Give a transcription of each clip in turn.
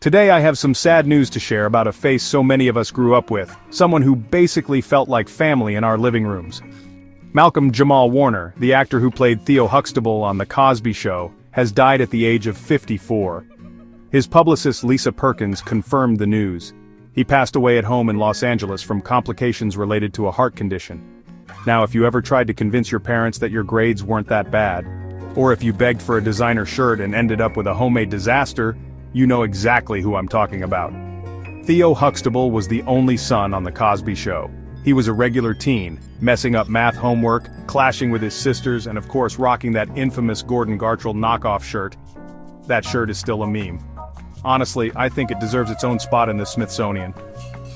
Today I have some sad news to share about a face so many of us grew up with, someone who basically felt like family in our living rooms. Malcolm Jamal Warner, the actor who played Theo Huxtable on The Cosby Show, has died at the age of 54. His publicist Lisa Perkins confirmed the news. He passed away at home in Los Angeles from complications related to a heart condition. Now, if you ever tried to convince your parents that your grades weren't that bad, or if you begged for a designer shirt and ended up with a homemade disaster, you know exactly who I'm talking about. Theo Huxtable was the only son on The Cosby Show. He was a regular teen, messing up math homework, clashing with his sisters, and of course rocking that infamous Gordon Gartrell knockoff shirt. That shirt is still a meme. Honestly, I think it deserves its own spot in the Smithsonian.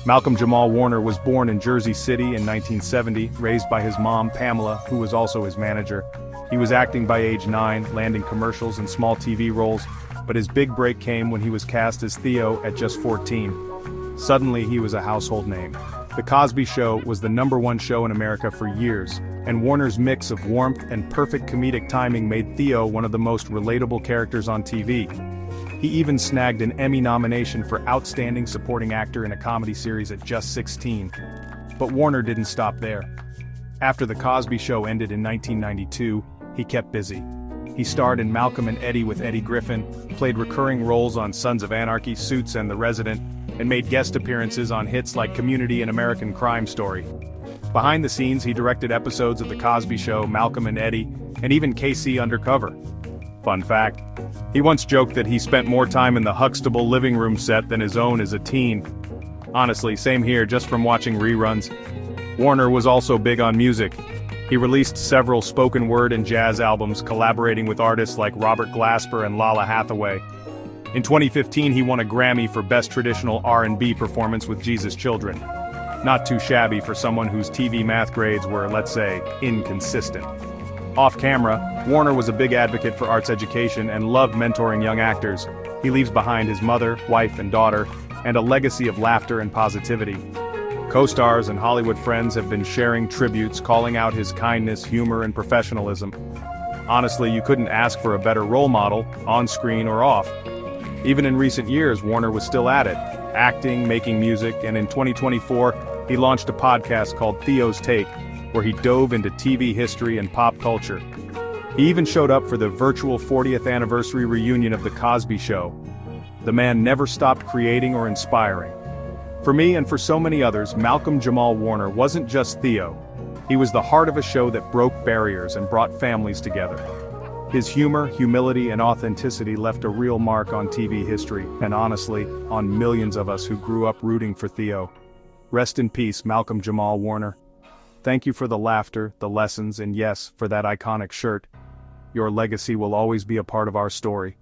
Malcolm Jamal Warner was born in Jersey City in 1970, raised by his mom, Pamela, who was also his manager. He was acting by age 9, landing commercials and small TV roles, but his big break came when he was cast as Theo at just 14. Suddenly, he was a household name. The Cosby Show was the #1 show in America for years, and Warner's mix of warmth and perfect comedic timing made Theo one of the most relatable characters on TV. He even snagged an Emmy nomination for Outstanding Supporting Actor in a Comedy Series at just 16. But Warner didn't stop there. After The Cosby Show ended in 1992, he kept busy. He starred in Malcolm and Eddie with Eddie Griffin, played recurring roles on Sons of Anarchy, Suits and The Resident, and made guest appearances on hits like Community and American Crime Story. Behind the scenes, he directed episodes of The Cosby Show, Malcolm and Eddie, and even KC Undercover. Fun fact, he once joked that he spent more time in the Huxtable living room set than his own as a teen. Honestly, same here, just from watching reruns. Warner was also big on music. He released several spoken word and jazz albums, collaborating with artists like Robert Glasper and Lala Hathaway. In 2015, he won a Grammy for Best Traditional R&B Performance with Jesus Children. Not too shabby for someone whose TV math grades were, let's say, inconsistent. Off-camera, Warner was a big advocate for arts education and loved mentoring young actors. He leaves behind his mother, wife, and daughter, and a legacy of laughter and positivity. Co-stars and Hollywood friends have been sharing tributes, calling out his kindness, humor, and professionalism. Honestly, you couldn't ask for a better role model, on-screen or off. Even in recent years, Warner was still at it, acting, making music, and in 2024, he launched a podcast called Theo's Take, where he dove into TV history and pop culture. He even showed up for the virtual 40th anniversary reunion of The Cosby Show. The man never stopped creating or inspiring. For me and for so many others, Malcolm Jamal Warner wasn't just Theo. He was the heart of a show that broke barriers and brought families together. His humor, humility, and authenticity left a real mark on TV history, and honestly, on millions of us who grew up rooting for Theo. Rest in peace, Malcolm Jamal Warner. Thank you for the laughter, the lessons, and yes, for that iconic shirt. Your legacy will always be a part of our story.